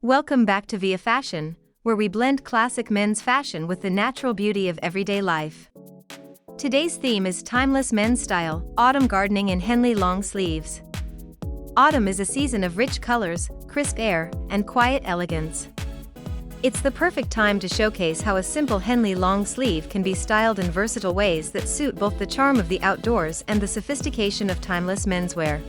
Welcome back to Via Fashion, where we blend classic men's fashion with the natural beauty of everyday life. Today's theme is timeless men's style, autumn gardening in Henley long sleeves. Autumn is a season of rich colors, crisp air, and quiet elegance. It's the perfect time to showcase how a simple Henley long sleeve can be styled in versatile ways that suit both the charm of the outdoors and the sophistication of timeless menswear.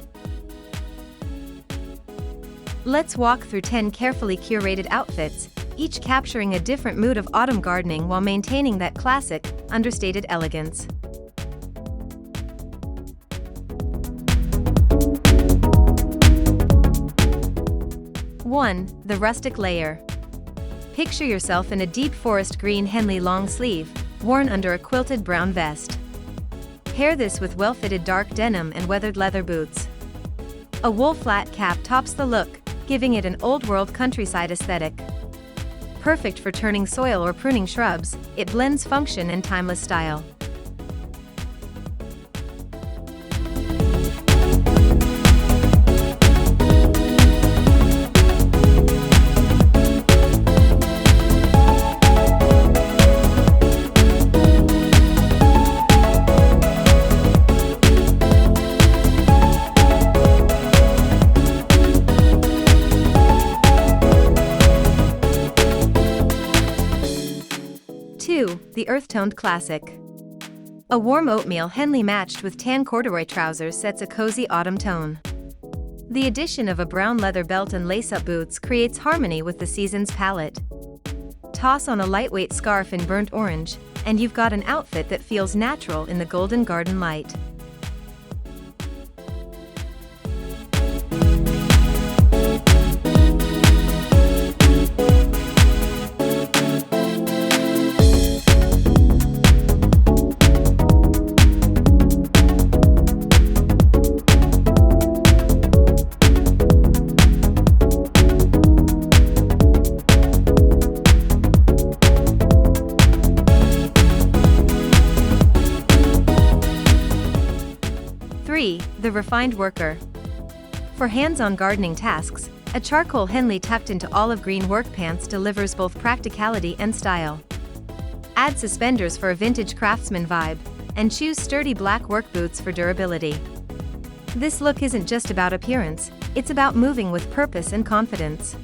Let's walk through 10 carefully curated outfits, each capturing a different mood of autumn gardening while maintaining that classic, understated elegance. One, the rustic layer. Picture yourself in a deep forest green Henley long sleeve, worn under a quilted brown vest. Pair this with well-fitted dark denim and weathered leather boots. A wool flat cap tops the look, giving it an old-world countryside aesthetic. Perfect for turning soil or pruning shrubs, it blends function and timeless style. 2. The earth-toned classic. A warm oatmeal Henley matched with tan corduroy trousers sets a cozy autumn tone. The addition of a brown leather belt and lace-up boots creates harmony with the season's palette. Toss on a lightweight scarf in burnt orange, and you've got an outfit that feels natural in the golden garden light. 3. The refined worker. For hands-on gardening tasks, a charcoal Henley tucked into olive green work pants delivers both practicality and style. Add suspenders for a vintage craftsman vibe, and choose sturdy black work boots for durability. This look isn't just about appearance, it's about moving with purpose and confidence.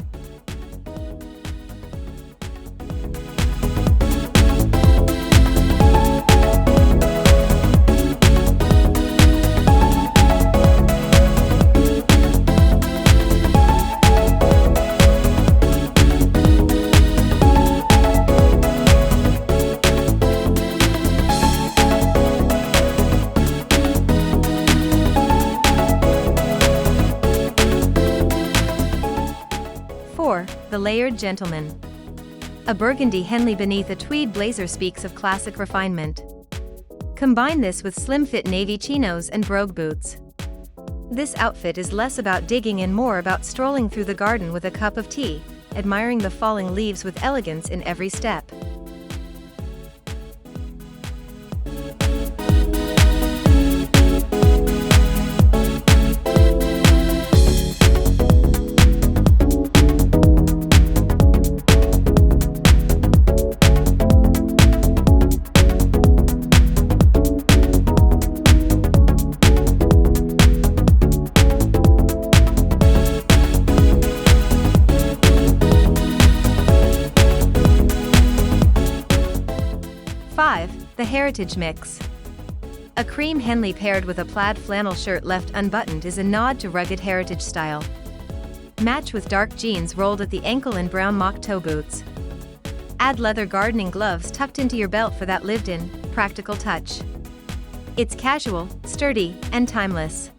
4. The layered gentleman. A burgundy Henley beneath a tweed blazer speaks of classic refinement. Combine this with slim-fit navy chinos and brogue boots. This outfit is less about digging and more about strolling through the garden with a cup of tea, admiring the falling leaves with elegance in every step. 5. The heritage mix. A cream Henley paired with a plaid flannel shirt left unbuttoned is a nod to rugged heritage style. Match with dark jeans rolled at the ankle and brown mock toe boots. Add leather gardening gloves tucked into your belt for that lived-in, practical touch. It's casual, sturdy, and timeless.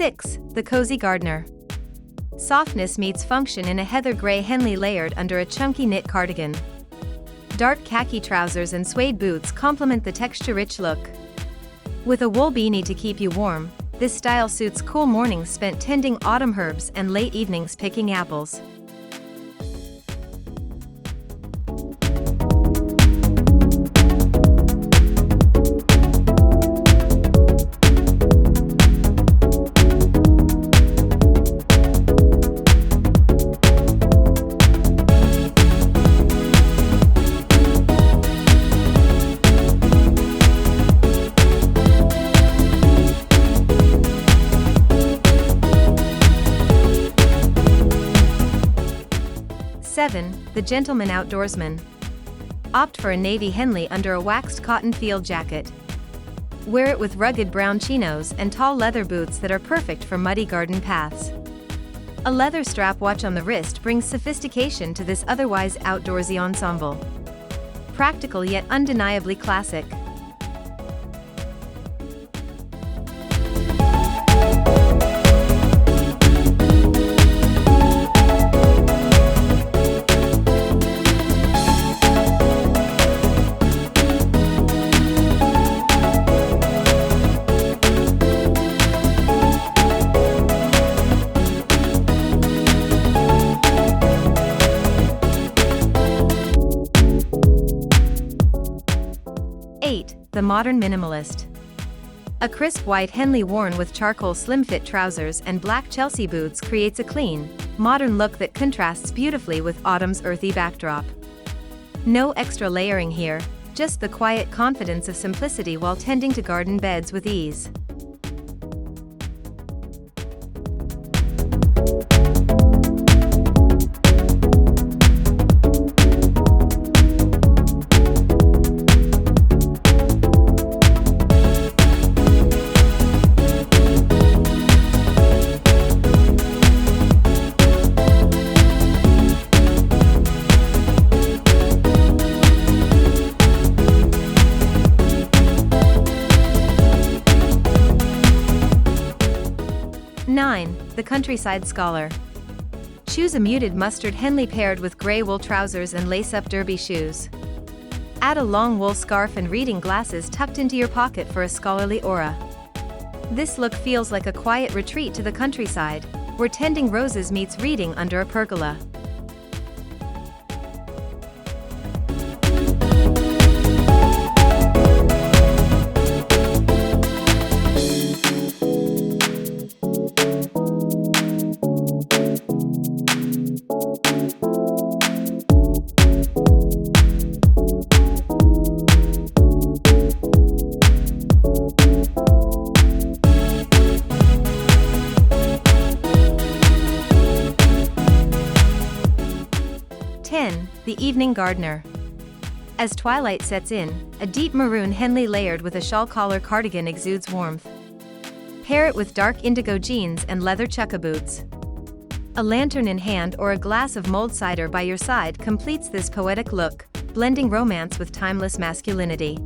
6. The cozy gardener. Softness meets function in a heather gray Henley layered under a chunky knit cardigan. Dark khaki trousers and suede boots complement the texture-rich look. With a wool beanie to keep you warm, this style suits cool mornings spent tending autumn herbs and late evenings picking apples. The gentleman outdoorsman. Opt for a navy Henley under a waxed cotton field jacket. Wear it with rugged brown chinos and tall leather boots that are perfect for muddy garden paths. A leather strap watch on the wrist brings sophistication to this otherwise outdoorsy ensemble. Practical yet undeniably classic. The modern minimalist. A crisp white Henley worn with charcoal slim-fit trousers and black Chelsea boots creates a clean, modern look that contrasts beautifully with autumn's earthy backdrop. No extra layering here, just the quiet confidence of simplicity while tending to garden beds with ease. The countryside scholar. Choose a muted mustard Henley paired with gray wool trousers and lace-up derby shoes. Add a long wool scarf and reading glasses tucked into your pocket for a scholarly aura. This look feels like a quiet retreat to the countryside, where tending roses meets reading under a pergola. The evening gardener. As twilight sets in, a deep maroon Henley layered with a shawl collar cardigan exudes warmth. Pair it with dark indigo jeans and leather chukka boots. A lantern in hand or a glass of mulled cider by your side completes this poetic look, blending romance with timeless masculinity.